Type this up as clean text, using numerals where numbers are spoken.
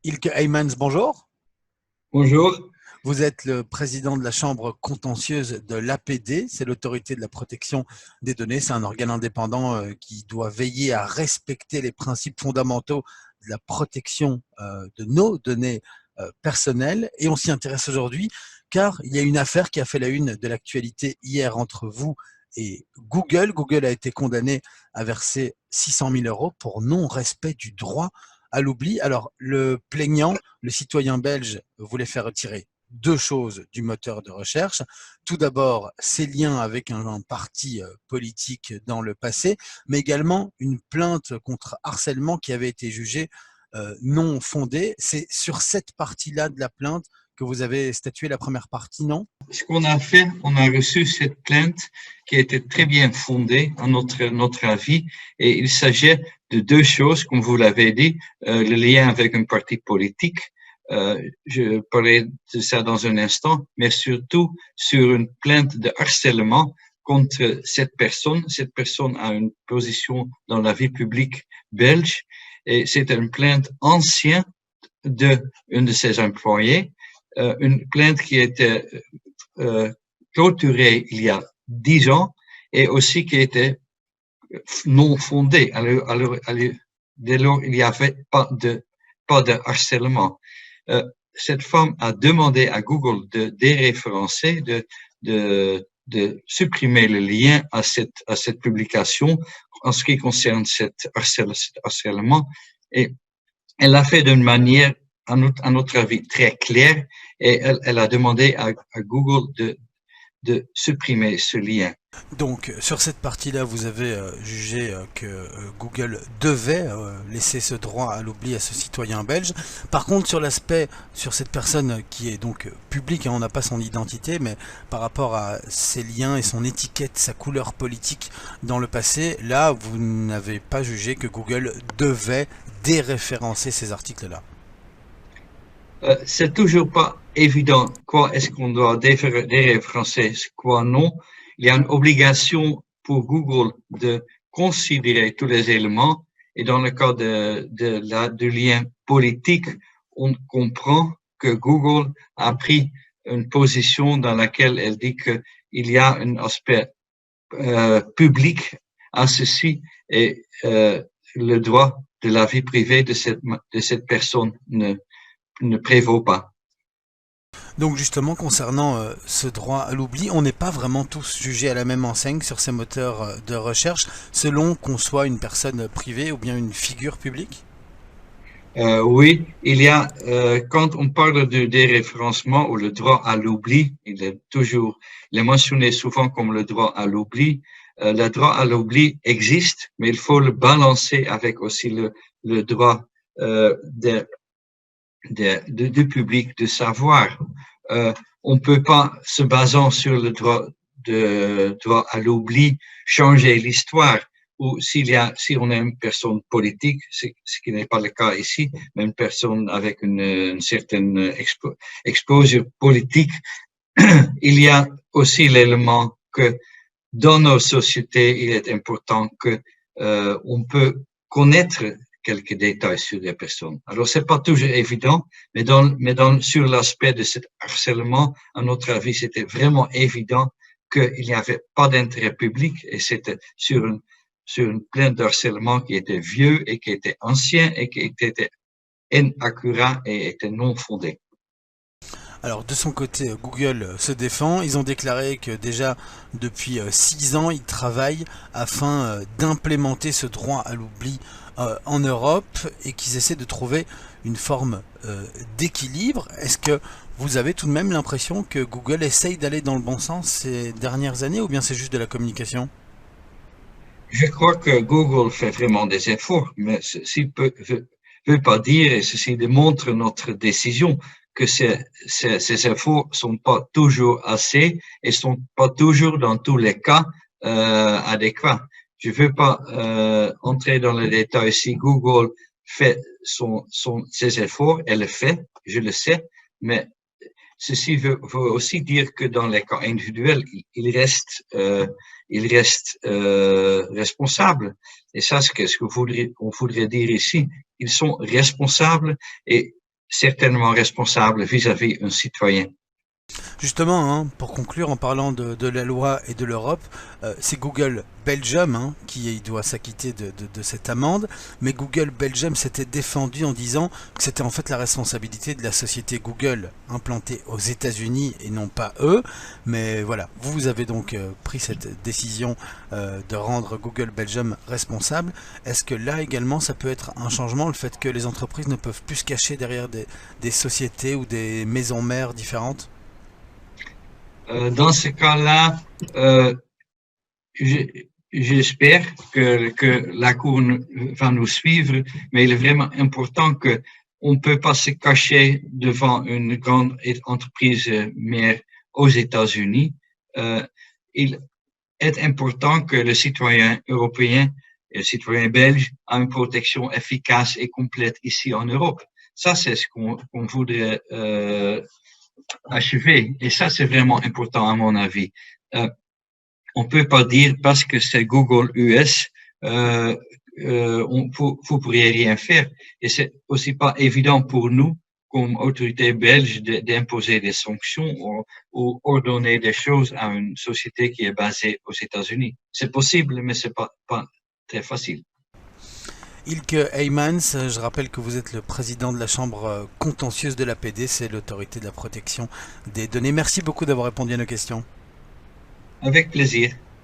Ilke Heymans, bonjour. Bonjour. Vous êtes le président de la chambre contentieuse de l'APD, c'est l'autorité de la protection des données. C'est un organe indépendant qui doit veiller à respecter les principes fondamentaux de la protection de nos données personnelles. Et on s'y intéresse aujourd'hui car il y a une affaire qui a fait la une de l'actualité hier entre vous et Google. Google a été condamné à verser 600 000 € pour non-respect du droit à l'oubli. Alors, le plaignant, le citoyen belge, voulait faire retirer deux choses du moteur de recherche. Tout d'abord, ses liens avec un parti politique dans le passé, mais également une plainte contre harcèlement qui avait été jugée non fondée. C'est sur cette partie-là de la plainte que vous avez statué la première partie, non? Ce qu'on a fait, on a reçu cette plainte qui a été très bien fondée à notre avis, et il s'agit de deux choses, comme vous l'avez dit, le lien avec un parti politique. Je parlerai de ça dans un instant, mais surtout sur une plainte de harcèlement contre cette personne. Cette personne a une position dans la vie publique belge, et c'est une plainte ancienne d'une de ses employés, une plainte qui a été clôturée il y a 10 ans et aussi qui était non fondée. Dès lors, il n'y avait pas de harcèlement. Cette femme a demandé à Google de déréférencer, de supprimer le lien à cette publication en ce qui concerne cet harcèlement, et elle l'a fait d'une manière, à notre avis, très claire, et elle a demandé à Google de supprimer ce lien. Donc, sur cette partie-là, vous avez jugé que Google devait laisser ce droit à l'oubli à ce citoyen belge. Par contre, sur l'aspect, sur cette personne qui est donc publique, hein, on n'a pas son identité, mais par rapport à ses liens et son étiquette, sa couleur politique dans le passé, là, vous n'avez pas jugé que Google devait déréférencer ces articles-là. C'est toujours pas évident quoi est-ce qu'on doit déréférencer, quoi non. Il y a une obligation pour Google de considérer tous les éléments, et dans le cas du lien politique, on comprend que Google a pris une position dans laquelle elle dit qu'il y a un aspect public à ceci, et le droit de la vie privée de cette personne ne prévaut pas. Donc justement, concernant ce droit à l'oubli, on n'est pas vraiment tous jugés à la même enseigne sur ces moteurs de recherche, selon qu'on soit une personne privée ou bien une figure publique? Oui, quand on parle de déréférencement ou le droit à l'oubli, il est mentionné souvent comme le droit à l'oubli. Le droit à l'oubli existe, mais il faut le balancer avec aussi le droit de du public de savoir. On ne peut pas, se basant sur le droit à l'oubli, changer l'histoire. Ou si on est une personne politique, ce qui n'est pas le cas ici, mais une personne avec une certaine exposure politique, il y a aussi l'élément que dans nos sociétés, il est important que on peut connaître quelques détails sur les personnes. Alors, c'est pas toujours évident, mais sur l'aspect de cet harcèlement, à notre avis, c'était vraiment évident qu'il n'y avait pas d'intérêt public, et c'était sur une plainte de harcèlement qui était vieux et qui était ancien et qui était inaccurate et était non fondé. Alors de son côté, Google se défend. Ils ont déclaré que déjà depuis 6 ans, ils travaillent afin d'implémenter ce droit à l'oubli en Europe et qu'ils essaient de trouver une forme d'équilibre. Est-ce que vous avez tout de même l'impression que Google essaye d'aller dans le bon sens ces dernières années, ou bien c'est juste de la communication? Je crois que Google fait vraiment des efforts, mais ceci veut pas dire, et ceci démontre notre décision, que ces efforts sont pas toujours assez et sont pas toujours dans tous les cas adéquats. Je veux pas entrer dans les détails. Si Google fait ses efforts, elle le fait, je le sais, mais ceci veut aussi dire que dans les cas individuels, il reste responsable. Et ça, c'est ce qu'on voudrait dire ici. Ils sont responsables, et certainement responsable vis-à-vis un citoyen. Justement, hein, pour conclure, en parlant de la loi et de l'Europe, c'est Google Belgium hein, qui doit s'acquitter de cette amende, mais Google Belgium s'était défendu en disant que c'était en fait la responsabilité de la société Google implantée aux États-Unis et non pas eux. Mais voilà, vous avez donc pris cette décision de rendre Google Belgium responsable. Est-ce que là également ça peut être un changement, le fait que les entreprises ne peuvent plus se cacher derrière des sociétés ou des maisons mères différentes? Dans ce cas-là, j'espère que la Cour va nous suivre, mais il est vraiment important que on ne peut pas se cacher devant une grande entreprise mère aux États-Unis. Il est important que le citoyen européen et le citoyen belge a une protection efficace et complète ici en Europe. Ça, c'est ce qu'on voudrait achever. Et ça, c'est vraiment important à mon avis. On peut pas dire parce que c'est Google US, vous pourriez rien faire. Et c'est aussi pas évident pour nous, comme autorité belge, d'imposer des sanctions ou ordonner des choses à une société qui est basée aux États-Unis. C'est possible, mais c'est pas très facile. Ilke Heymans, je rappelle que vous êtes le président de la chambre contentieuse de l'APD, c'est l'autorité de la protection des données. Merci beaucoup d'avoir répondu à nos questions. Avec plaisir.